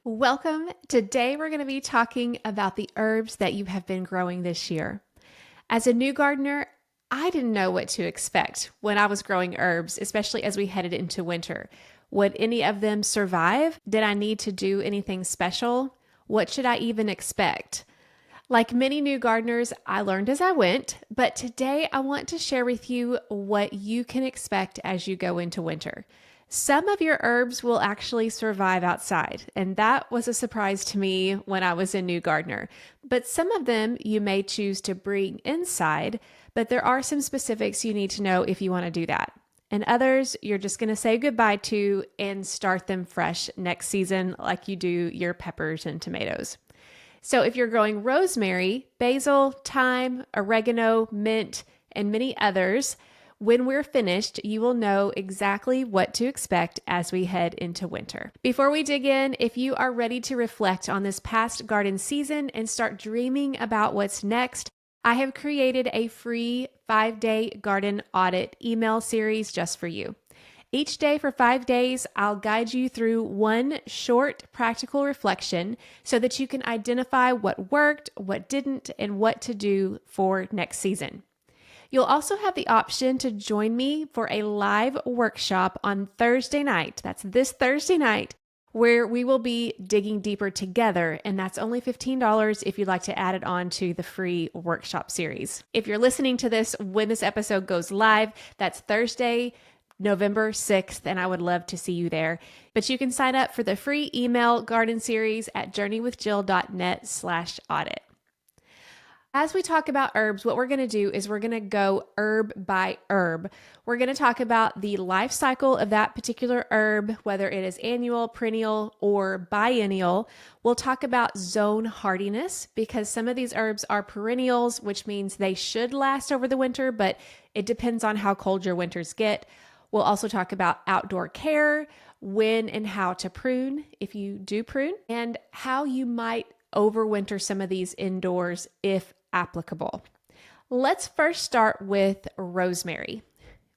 Welcome. Today we're going to be talking about the herbs that you have been growing this year. As a new gardener, I didn't know what to expect when I was growing herbs, especially as we headed into winter. Would any of them survive? Did I need to do anything special? What should I even expect? Like many new gardeners, I learned as I went, but today I want to share with you what you can expect as you go into winter. Some of your herbs will actually survive outside, and that was a surprise to me when I was a new gardener. But some of them you may choose to bring inside, but there are some specifics you need to know if you want to do that. And others you're just going to say goodbye to and start them fresh next season like you do your peppers and tomatoes. So if you're growing rosemary, basil, thyme, oregano, mint, and many others, when we're finished, you will know exactly what to expect as we head into winter. Before we dig in, if you are ready to reflect on this past garden season and start dreaming about what's next, I have created a free 5-day garden audit email series just for you. Each day for 5 days, I'll guide you through one short practical reflection so that you can identify what worked, what didn't, and what to do for next season. You'll also have the option to join me for a live workshop on Thursday night. That's this Thursday night, where we will be digging deeper together, and that's only $15 if you'd like to add it on to the free workshop series. If you're listening to this when this episode goes live, that's Thursday, November 6th, and I would love to see you there. But you can sign up for the free email garden series at journeywithjill.net/audit. As we talk about herbs, what we're going to do is we're going to go herb by herb. We're going to talk about the life cycle of that particular herb, whether it is annual, perennial, or biennial. We'll talk about zone hardiness because some of these herbs are perennials, which means they should last over the winter, but it depends on how cold your winters get. We'll also talk about outdoor care, when and how to prune, if you do prune, and how you might overwinter some of these indoors if applicable. Let's first start with rosemary.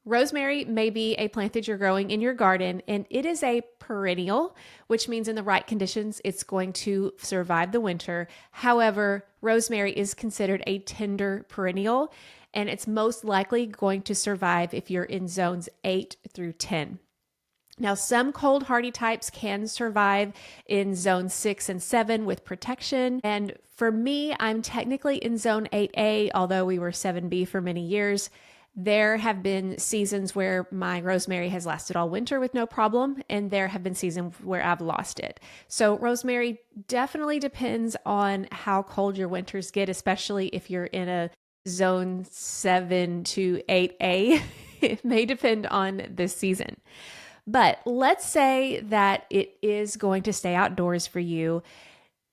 Rosemary may be a plant that you're growing in your garden, and it is a perennial, which means in the right conditions, it's going to survive the winter. However, rosemary is considered a tender perennial, and it's most likely going to survive if you're in zones 8 through 10. Now, some cold hardy types can survive in zone 6 and 7 with protection. And for me, I'm technically in zone 8A, although we were 7B for many years. There have been seasons where my rosemary has lasted all winter with no problem, and there have been seasons where I've lost it. So rosemary definitely depends on how cold your winters get, especially if you're in a zone 7 to 8A. It may depend on this season. But let's say that it is going to stay outdoors for you.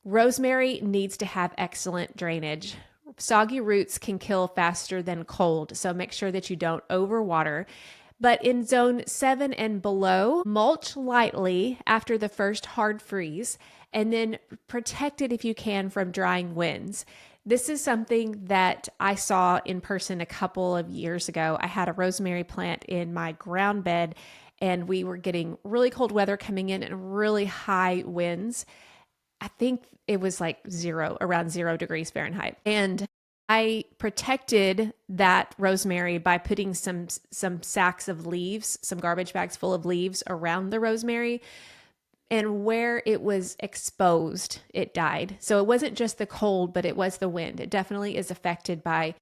Rosemary needs to have excellent drainage. Soggy roots can kill faster than cold, so make sure that you don't overwater. But in zone 7 and below, mulch lightly after the first hard freeze, and then protect it if you can from drying winds. This is something that I saw in person a couple of years ago. I had a rosemary plant in my ground bed, and we were getting really cold weather coming in and really high winds. I think it was like around 0 degrees Fahrenheit. And I protected that rosemary by putting some sacks of leaves, some garbage bags full of leaves around the rosemary. And where it was exposed, it died. So it wasn't just the cold, but it was the wind. It definitely is affected by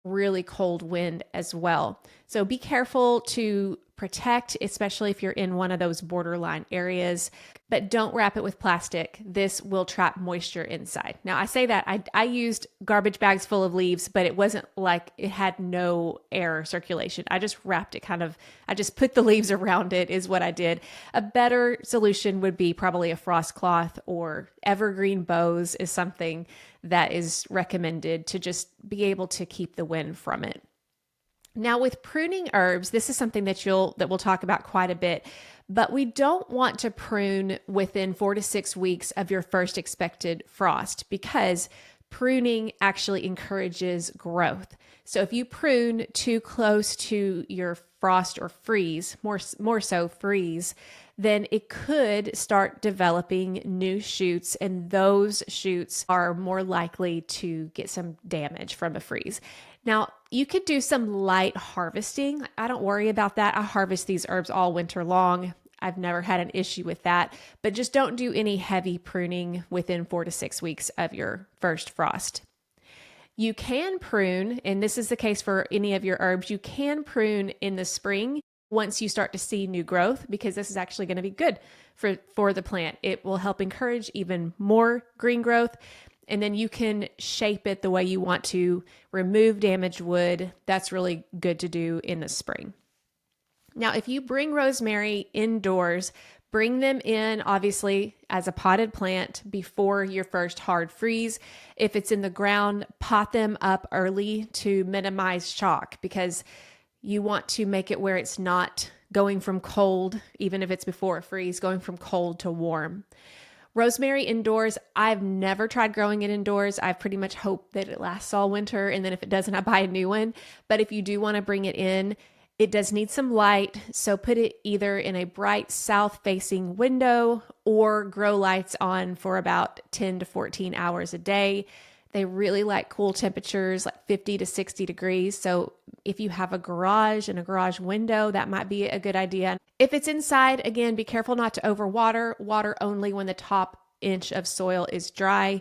really cold wind as well. So be careful to protect, especially if you're in one of those borderline areas, but don't wrap it with plastic. This will trap moisture inside. Now, I say that I used garbage bags full of leaves, but it wasn't like it had no air circulation. I just wrapped it I just put the leaves around it is what I did. A better solution would be probably a frost cloth, or evergreen boughs is something that is recommended to just be able to keep the wind from it. Now, with pruning herbs, this is something that we'll talk about quite a bit, but we don't want to prune within 4 to 6 weeks of your first expected frost, because Pruning actually encourages growth. So if you prune too close to your frost or freeze, more so freeze, then it could start developing new shoots, and those shoots are more likely to get some damage from a freeze. Now, you could do some light harvesting. I don't worry about that. I harvest these herbs all winter long. I've never had an issue with that, but just don't do any heavy pruning within 4 to 6 weeks of your first frost. You can prune, and this is the case for any of your herbs, you can prune in the spring once you start to see new growth, because this is actually going to be good for the plant. It will help encourage even more green growth, and then you can shape it the way you want to, remove damaged wood. That's really good to do in the spring. Now, if you bring rosemary indoors, bring them in, obviously, as a potted plant before your first hard freeze. If it's in the ground, pot them up early to minimize shock, because you want to make it where it's not going from cold, even if it's before a freeze, going from cold to warm. Rosemary indoors, I've never tried growing it indoors. I pretty much hope that it lasts all winter, and then if it doesn't, I buy a new one. But if you do want to bring it in, it does need some light, so put it either in a bright south-facing window or grow lights on for about 10 to 14 hours a day. They really like cool temperatures, like 50 to 60 degrees. So if you have a garage and a garage window, that might be a good idea. If it's inside, again, be careful not to overwater. Water only when the top inch of soil is dry.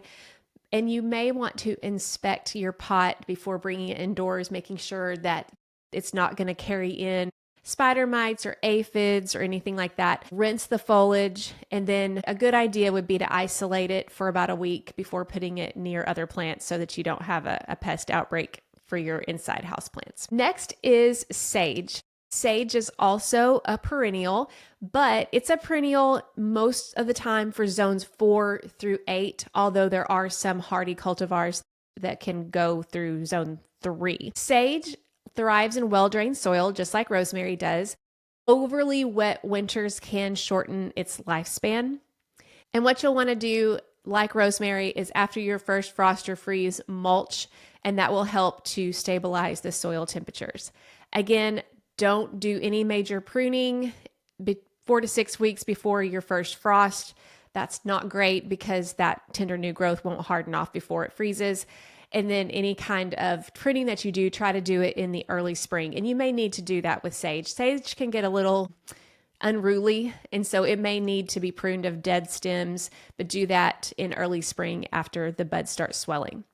And you may want to inspect your pot before bringing it indoors, making sure that it's not going to carry in spider mites or aphids or anything like that. Rinse the foliage, and then a good idea would be to isolate it for about a week before putting it near other plants so that you don't have a pest outbreak for your inside house plants. Next is sage. Sage is also a perennial, but it's a perennial most of the time for zones 4 through 8, although there are some hardy cultivars that can go through zone 3. Sage thrives in well-drained soil, just like rosemary does. Overly wet winters can shorten its lifespan. And what you'll want to do, like rosemary, is after your first frost or freeze, mulch, and that will help to stabilize the soil temperatures. Again, don't do any major pruning 4 to 6 weeks before your first frost. That's not great because that tender new growth won't harden off before it freezes. And then any kind of pruning that you do, try to do it in the early spring. And you may need to do that with sage. Sage can get a little unruly, and so it may need to be pruned of dead stems, but do that in early spring after the buds start swelling.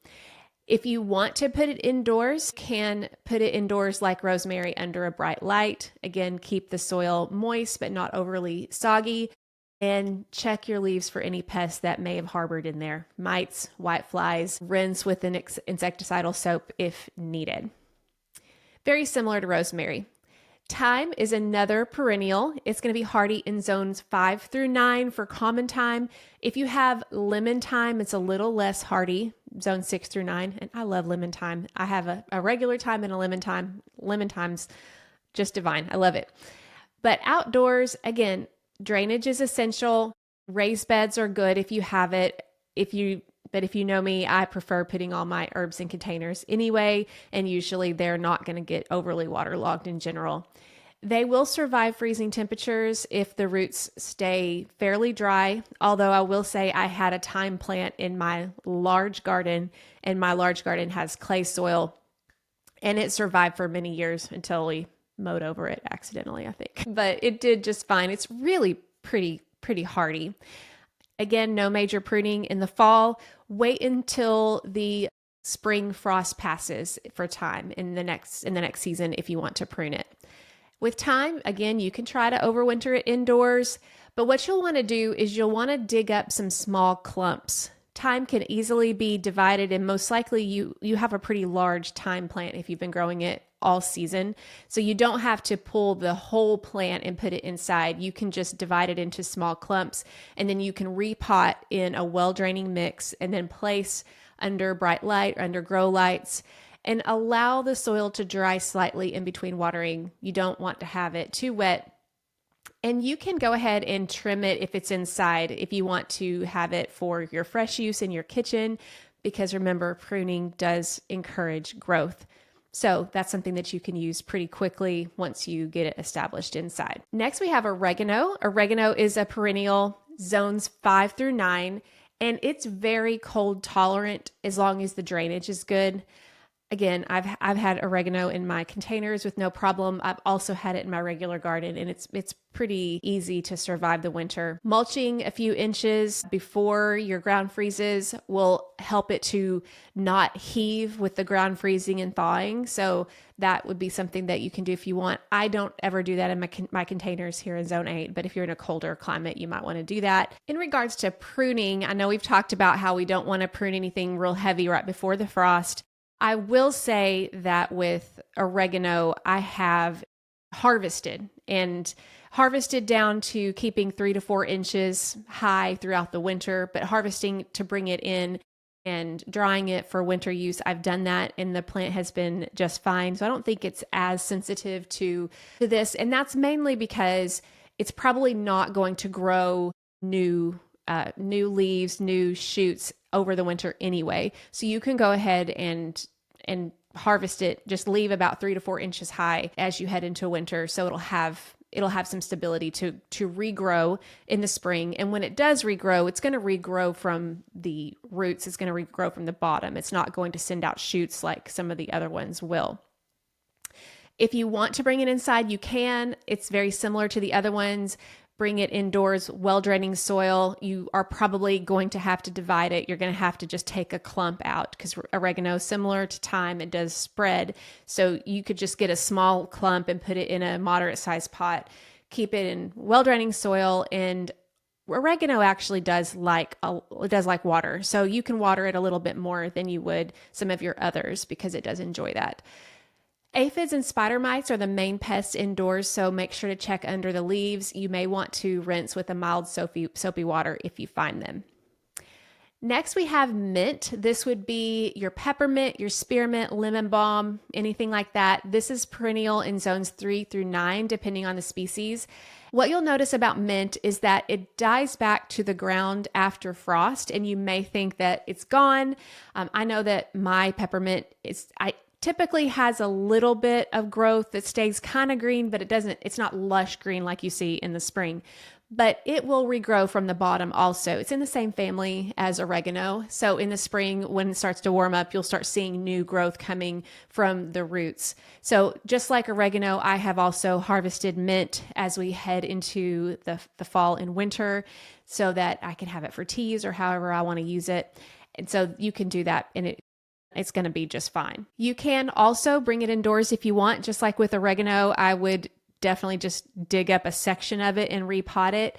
If you want to put it indoors, can put it indoors like rosemary under a bright light. Again, keep the soil moist but not overly soggy. And check your leaves for any pests that may have harbored in there. Mites, whiteflies, rinse with an insecticidal soap if needed. Very similar to rosemary. Thyme is another perennial. It's going to be hardy in zones 5 through 9 for common thyme. If you have lemon thyme, it's a little less hardy, zone 6 through 9. And I love lemon thyme. I have a regular thyme and a lemon thyme. Lemon thyme's just divine. I love it. But outdoors, again, drainage is essential. Raised beds are good if you have it. But if you know me, I prefer putting all my herbs in containers anyway, and usually they're not going to get overly waterlogged in general. They will survive freezing temperatures if the roots stay fairly dry, although I will say I had a thyme plant in my large garden, and my large garden has clay soil, and it survived for many years until we mowed over it accidentally, I think. But it did just fine. It's really pretty hardy. Again, no major pruning in the fall. Wait until the spring frost passes for thyme in the next season if you want to prune it. With thyme, again, you can try to overwinter it indoors, but what you'll want to do is you'll want to dig up some small clumps. Thyme can easily be divided, and most likely you have a pretty large thyme plant if you've been growing it all season. So you don't have to pull the whole plant and put it inside. You can just divide it into small clumps, and then you can repot in a well-draining mix and then place under bright light or under grow lights and allow the soil to dry slightly in between watering. You don't want to have it too wet. And you can go ahead and trim it if it's inside. If you want to have it for your fresh use in your kitchen, because remember, pruning does encourage growth. So that's something that you can use pretty quickly once you get it established inside. Next, we have oregano. Oregano is a perennial, zones 5 through 9, and it's very cold tolerant as long as the drainage is good. Again, I've had oregano in my containers with no problem. I've also had it in my regular garden, and it's pretty easy to survive the winter. Mulching a few inches before your ground freezes will help it to not heave with the ground freezing and thawing. So that would be something that you can do if you want. I don't ever do that in my containers here in Zone 8, but if you're in a colder climate, you might want to do that. In regards to pruning, I know we've talked about how we don't want to prune anything real heavy right before the frost. I will say that with oregano, I have harvested down to keeping 3 to 4 inches high throughout the winter, but harvesting to bring it in and drying it for winter use. I've done that and the plant has been just fine. So I don't think it's as sensitive to this. And that's mainly because it's probably not going to grow new leaves, new shoots over the winter anyway. So you can go ahead and harvest it, just leave about 3 to 4 inches high as you head into winter. So it'll have some stability to regrow in the spring. And when it does regrow, it's going to regrow from the roots. It's going to regrow from the bottom. It's not going to send out shoots like some of the other ones will. If you want to bring it inside, you can. It's very similar to the other ones. Bring it indoors, well-draining soil. You are probably going to have to divide it. You're going to have to just take a clump out because oregano, similar to thyme, it does spread. So you could just get a small clump and put it in a moderate-sized pot. Keep it in well-draining soil, and oregano actually does like water. So you can water it a little bit more than you would some of your others because it does enjoy that. Aphids and spider mites are the main pests indoors, so make sure to check under the leaves. You may want to rinse with a mild soapy water if you find them. Next, we have mint. This would be your peppermint, your spearmint, lemon balm, anything like that. This is perennial in zones 3 through 9, depending on the species. What you'll notice about mint is that it dies back to the ground after frost, and you may think that it's gone. I know that my peppermint typically has a little bit of growth that stays kind of green, but it's not lush green like you see in the spring, but it will regrow from the bottom also. It's in the same family as oregano. So in the spring, when it starts to warm up, you'll start seeing new growth coming from the roots. So just like oregano, I have also harvested mint as we head into the fall and winter so that I can have it for teas or however I want to use it. And so you can do that, and it's going to be just fine. You can also bring it indoors if you want. Just like with oregano, I would definitely just dig up a section of it and repot it.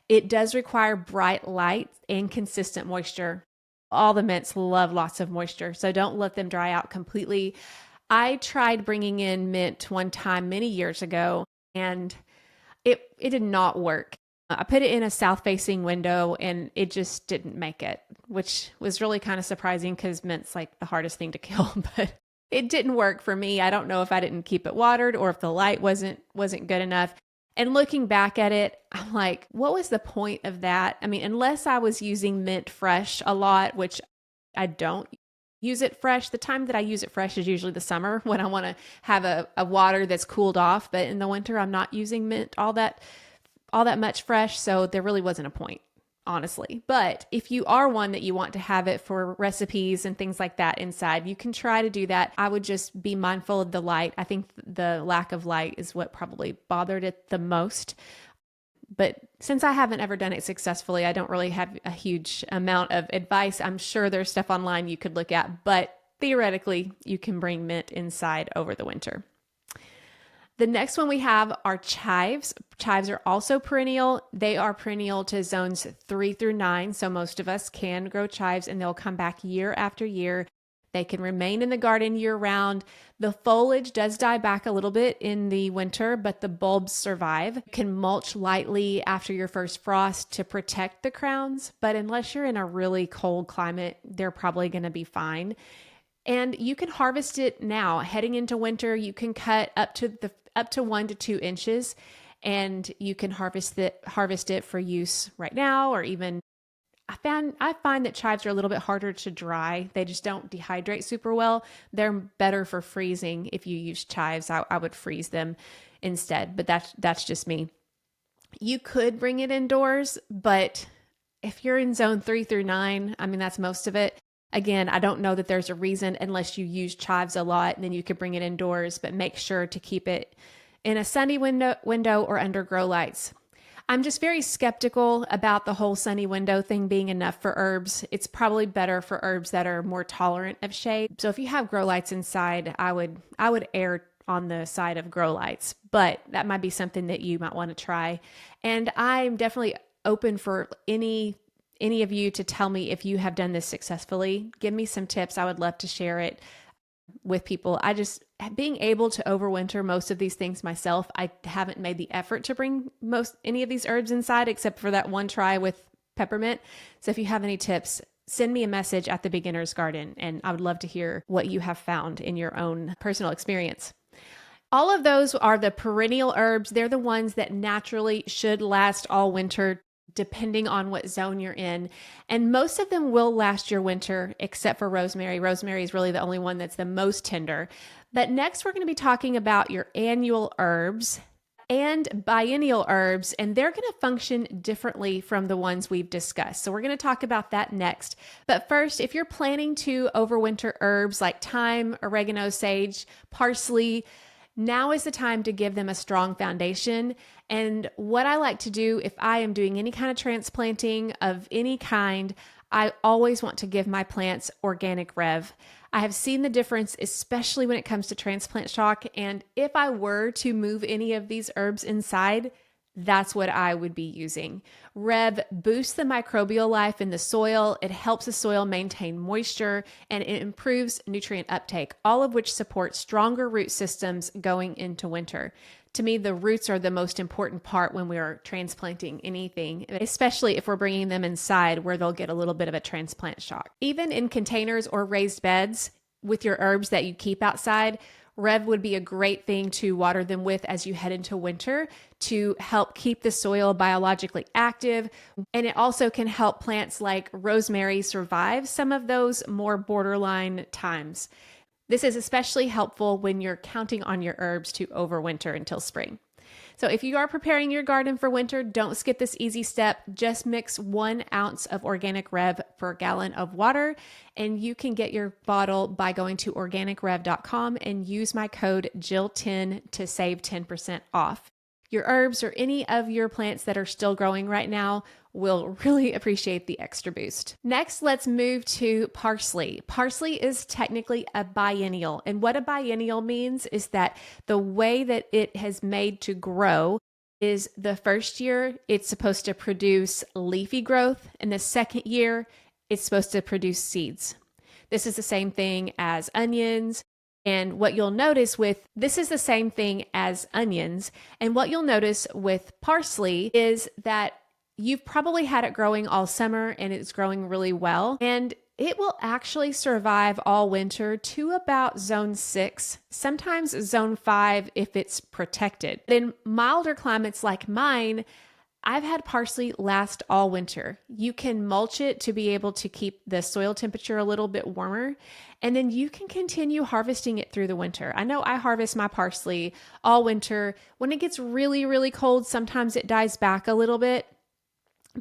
It does require bright light and consistent moisture. All the mints love lots of moisture, so don't let them dry out completely. I tried bringing in mint one time many years ago, and it did not work. I put it in a south-facing window and it just didn't make it, which was really kind of surprising because mint's like the hardest thing to kill, but it didn't work for me. I don't know if I didn't keep it watered or if the light wasn't good enough. And looking back at it, I'm like, what was the point of that? I mean, unless I was using mint fresh a lot, which I don't use it fresh. The time that I use it fresh is usually the summer when I want to have a water that's cooled off. But in the winter, I'm not using mint all that much fresh, so there really wasn't a point, honestly. But if you are one that you want to have it for recipes and things like that inside, you can try to do that. I would just be mindful of the light. I think the lack of light is what probably bothered it the most. But since I haven't ever done it successfully, I don't really have a huge amount of advice. I'm sure there's stuff online you could look at, but theoretically, you can bring mint inside over the winter. The next one we have are chives. Chives are also perennial. They are perennial to zones 3 through 9. So most of us can grow chives and they'll come back year after year. They can remain in the garden year round. The foliage does die back a little bit in the winter, but the bulbs survive. You can mulch lightly after your first frost to protect the crowns, but unless you're in a really cold climate, they're probably going to be fine. And you can harvest it now. Heading into winter, you can cut up to 1 to 2 inches, and you can harvest it for use right now, or even I find that chives are a little bit harder to dry. They just don't dehydrate super well. They're better for freezing. If you use chives, I would freeze them instead, but that's just me. You could bring it indoors, but if you're in zone 3 through 9, I mean, that's most of it. Again, I don't know that there's a reason unless you use chives a lot and then you could bring it indoors, but make sure to keep it in a sunny window or under grow lights. I'm just very skeptical about the whole sunny window thing being enough for herbs. It's probably better for herbs that are more tolerant of shade. So if you have grow lights inside, I would err on the side of grow lights, but that might be something that you might want to try. And I'm definitely open for any of you to tell me if you have done this successfully. Give me some tips. I would love to share it with people. I just, being able to overwinter most of these things myself, I haven't made the effort to bring any of these herbs inside except for that one try with peppermint. So if you have any tips, send me a message at the Beginner's Garden, and I would love to hear what you have found in your own personal experience. All of those are the perennial herbs. They're the ones that naturally should last all winter, depending on what zone you're in. And most of them will last your winter, except for rosemary. Rosemary is really the only one that's the most tender. But next, we're going to be talking about your annual herbs and biennial herbs, and they're going to function differently from the ones we've discussed. So we're going to talk about that next. But first, if you're planning to overwinter herbs like thyme, oregano, sage, parsley, now is the time to give them a strong foundation. And what I like to do if I am doing any kind of transplanting of any kind, I always want to give my plants organic rev. I have seen the difference, especially when it comes to transplant shock. And if I were to move any of these herbs inside, that's what I would be using. Rev boosts the microbial life in the soil. It helps the soil maintain moisture, and it improves nutrient uptake, all of which support stronger root systems going into winter. To me, the roots are the most important part when we're transplanting anything, especially if we're bringing them inside where they'll get a little bit of a transplant shock. Even in containers or raised beds with your herbs that you keep outside, Rev would be a great thing to water them with as you head into winter to help keep the soil biologically active. And it also can help plants like rosemary survive some of those more borderline times. This is especially helpful when you're counting on your herbs to overwinter until spring. So if you are preparing your garden for winter, don't skip this easy step. Just mix 1 ounce of organic Rev per gallon of water, and you can get your bottle by going to organicrev.com and use my code Jill10 to save 10% off. Your herbs or any of your plants that are still growing right now will really appreciate the extra boost. Next, let's move to parsley. Parsley is technically a biennial, and what a biennial means is that the way that it has made to grow is the first year it's supposed to produce leafy growth, and the second year it's supposed to produce seeds. This is the same thing as onions. And what you'll notice this is the same thing as onions. And what you'll notice with parsley is that you've probably had it growing all summer and it's growing really well. And it will actually survive all winter to about zone 6, sometimes zone 5 if it's protected. In milder climates like mine, I've had parsley last all winter. You can mulch it to be able to keep the soil temperature a little bit warmer, and then you can continue harvesting it through the winter. I know I harvest my parsley all winter. When it gets really, really cold, sometimes it dies back a little bit.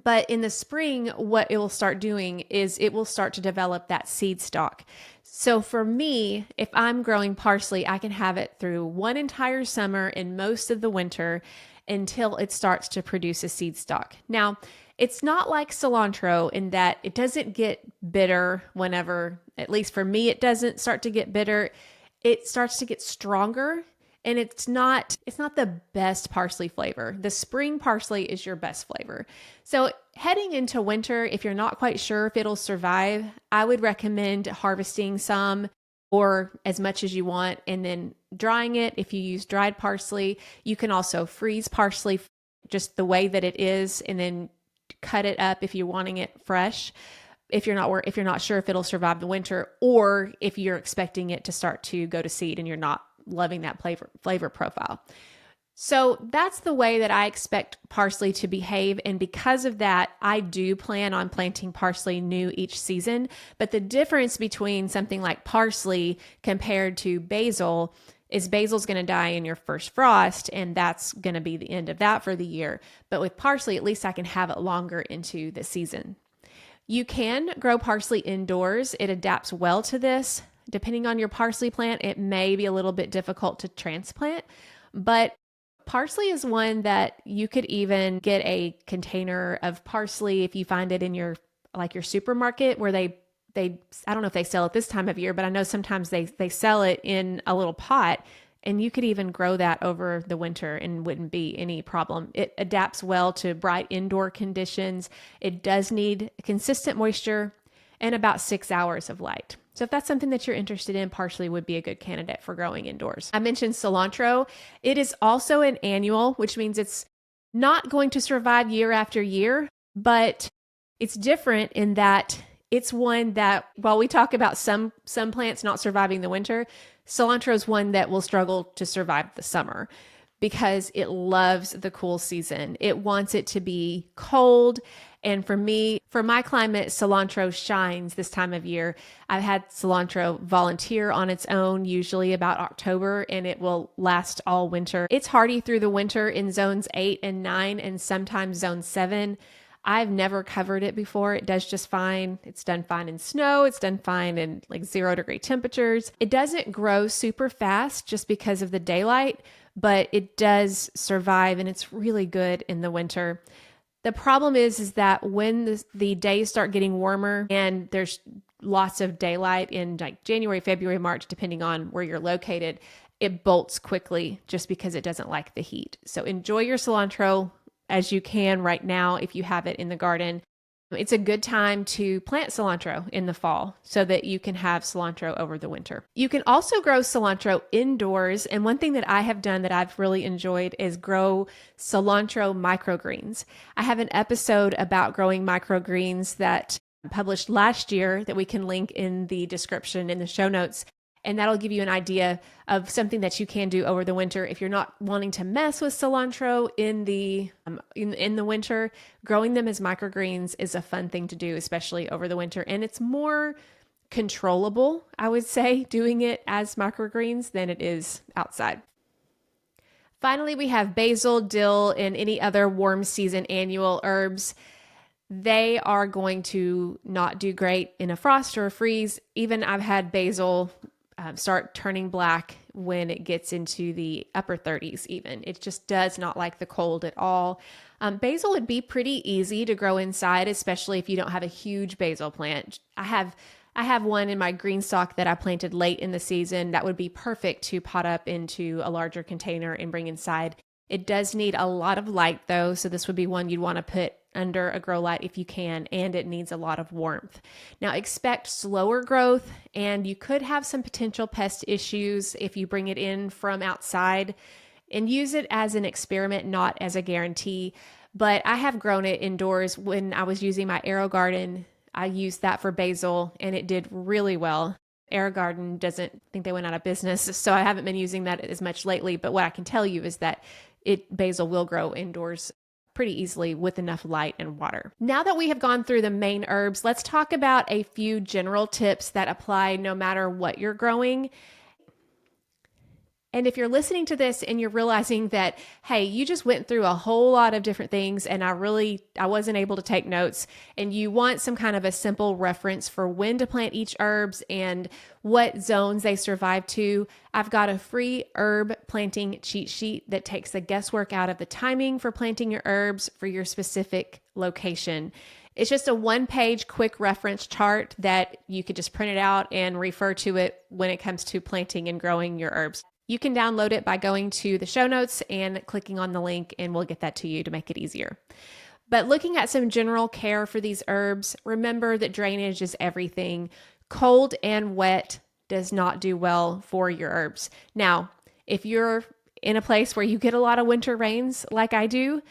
But in the spring, what it will start doing is it will start to develop that seed stalk. So for me, if I'm growing parsley, I can have it through one entire summer and most of the winter until it starts to produce a seed stalk. Now, it's not like cilantro in that it doesn't get bitter whenever, at least for me, it doesn't start to get bitter. It starts to get stronger, and it's not the best parsley flavor. The spring parsley is your best flavor. So heading into winter, if you're not quite sure if it'll survive, I would recommend harvesting some or as much as you want, and then drying it. If you use dried parsley, you can also freeze parsley just the way that it is, and then cut it up if you're wanting it fresh. If you're not sure if it'll survive the winter, or if you're expecting it to start to go to seed and you're not loving that flavor profile. So that's the way that I expect parsley to behave. And because of that, I do plan on planting parsley new each season. But the difference between something like parsley compared to basil is basil's going to die in your first frost, and that's going to be the end of that for the year. But with parsley, at least I can have it longer into the season. You can grow parsley indoors. It adapts well to this. Depending on your parsley plant, it may be a little bit difficult to transplant, but parsley is one that you could even get a container of parsley if you find it in your supermarket where they I don't know if they sell it this time of year, but I know sometimes they sell it in a little pot, and you could even grow that over the winter and wouldn't be any problem. It adapts well to bright indoor conditions. It does need consistent moisture and about 6 hours of light. So if that's something that you're interested in, parsley would be a good candidate for growing indoors. I mentioned cilantro. It is also an annual, which means it's not going to survive year after year, but it's different in that it's one that, while we talk about some plants not surviving the winter, cilantro is one that will struggle to survive the summer because it loves the cool season. It wants it to be cold. And for me, for my climate, cilantro shines this time of year. I've had cilantro volunteer on its own, usually about October, and it will last all winter. It's hardy through the winter in zones 8 and 9 and sometimes zone 7. I've never covered it before. It does just fine. It's done fine in snow. It's done fine in like 0-degree temperatures. It doesn't grow super fast just because of the daylight, but it does survive, and it's really good in the winter. The problem is that when the days start getting warmer and there's lots of daylight in like January, February, March, depending on where you're located, it bolts quickly just because it doesn't like the heat. So enjoy your cilantro as you can right now if you have it in the garden. It's a good time to plant cilantro in the fall so that you can have cilantro over the winter. You can also grow cilantro indoors. And one thing that I have done that I've really enjoyed is grow cilantro microgreens. I have an episode about growing microgreens that I published last year that we can link in the description in the show notes. And that'll give you an idea of something that you can do over the winter. If you're not wanting to mess with cilantro in the winter, growing them as microgreens is a fun thing to do, especially over the winter. And it's more controllable, I would say, doing it as microgreens than it is outside. Finally, we have basil, dill, and any other warm season annual herbs. They are going to not do great in a frost or a freeze. Even I've had basil start turning black when it gets into the upper 30s even. It just does not like the cold at all. Basil would be pretty easy to grow inside, especially if you don't have a huge basil plant. I have one in my green stock that I planted late in the season that would be perfect to pot up into a larger container and bring inside. It does need a lot of light though, so this would be one you'd want to put under a grow light if you can, and it needs a lot of warmth. Now expect slower growth, and you could have some potential pest issues if you bring it in from outside, and use it as an experiment, not as a guarantee. But I have grown it indoors. When I was using my AeroGarden, I used that for basil, and it did really well. AeroGarden doesn't think they went out of business, so I haven't been using that as much lately. But what I can tell you is that basil will grow indoors pretty easily with enough light and water. Now that we have gone through the main herbs, let's talk about a few general tips that apply no matter what you're growing. And if you're listening to this and you're realizing that, hey, you just went through a whole lot of different things and I wasn't able to take notes, and you want some kind of a simple reference for when to plant each herbs and what zones they survive to, I've got a free herb planting cheat sheet that takes the guesswork out of the timing for planting your herbs for your specific location. It's just a 1-page quick reference chart that you could just print it out and refer to it when it comes to planting and growing your herbs. You can download it by going to the show notes and clicking on the link, and we'll get that to you to make it easier. But looking at some general care for these herbs, remember that drainage is everything. Cold and wet does not do well for your herbs. Now, if you're in a place where you get a lot of winter rains like I do,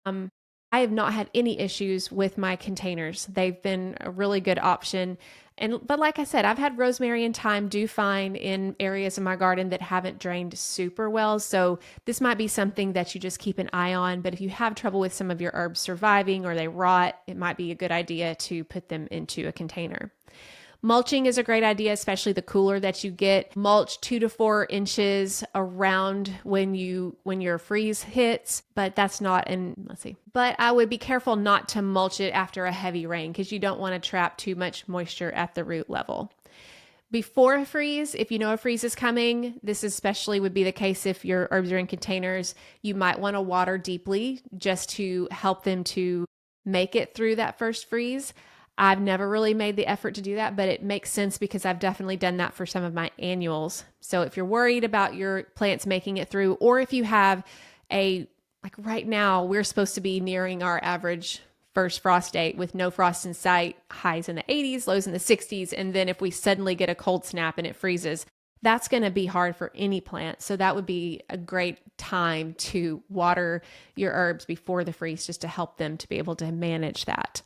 I have not had any issues with my containers. They've been a really good option. But like I said, I've had rosemary and thyme do fine in areas of my garden that haven't drained super well. So this might be something that you just keep an eye on. But if you have trouble with some of your herbs surviving or they rot, it might be a good idea to put them into a container. Mulching is a great idea, especially the cooler that you get. Mulch 2 to 4 inches around when your freeze hits, but that's not in, let's see. But I would be careful not to mulch it after a heavy rain because you don't want to trap too much moisture at the root level. Before a freeze, if you know a freeze is coming, this especially would be the case if your herbs are in containers, you might want to water deeply just to help them to make it through that first freeze. I've never really made the effort to do that, but it makes sense because I've definitely done that for some of my annuals. So if you're worried about your plants making it through, or if you have like right now, we're supposed to be nearing our average first frost date with no frost in sight, highs in the 80s, lows in the 60s. And then if we suddenly get a cold snap and it freezes, that's going to be hard for any plant. So that would be a great time to water your herbs before the freeze just to help them to be able to manage that.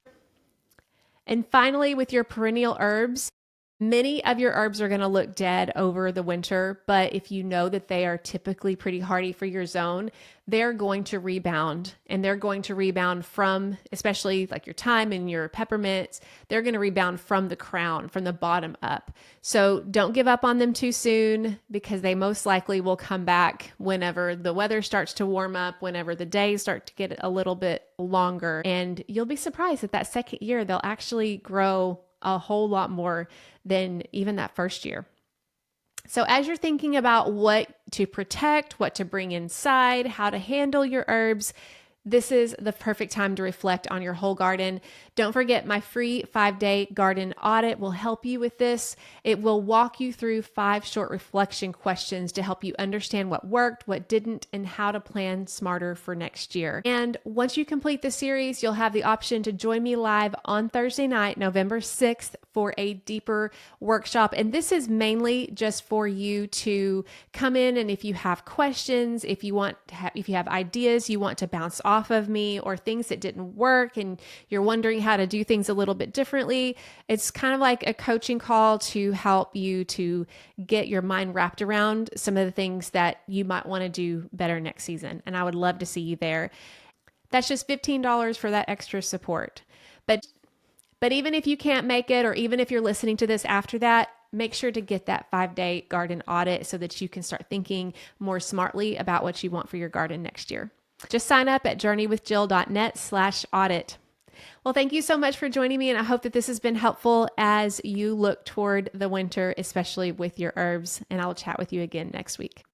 And finally, with your perennial herbs, many of your herbs are going to look dead over the winter, but if you know that they are typically pretty hardy for your zone, they're going to rebound, and they're going to rebound from, especially like your thyme and your peppermints, they're going to rebound from the crown, from the bottom up. So don't give up on them too soon because they most likely will come back whenever the weather starts to warm up, whenever the days start to get a little bit longer. And you'll be surprised that second year, they'll actually grow a whole lot more than even that first year. So as you're thinking about what to protect, what to bring inside, how to handle your herbs, this is the perfect time to reflect on your whole garden. Don't forget my free 5-day garden audit will help you with this. It will walk you through 5 short reflection questions to help you understand what worked, what didn't, and how to plan smarter for next year. And once you complete the series, you'll have the option to join me live on Thursday night, November 6th, for a deeper workshop. And this is mainly just for you to come in, and if you have questions, if you have ideas you want to bounce off of me, or things that didn't work and you're wondering how to do things a little bit differently, it's kind of like a coaching call to help you to get your mind wrapped around some of the things that you might want to do better next season. And I would love to see you there. That's just $15 for that extra support. But even if you can't make it, or even if you're listening to this after that, make sure to get that 5-day garden audit so that you can start thinking more smartly about what you want for your garden next year. Just sign up at journeywithjill.net/audit. Well, thank you so much for joining me, and I hope that this has been helpful as you look toward the winter, especially with your herbs, and I'll chat with you again next week.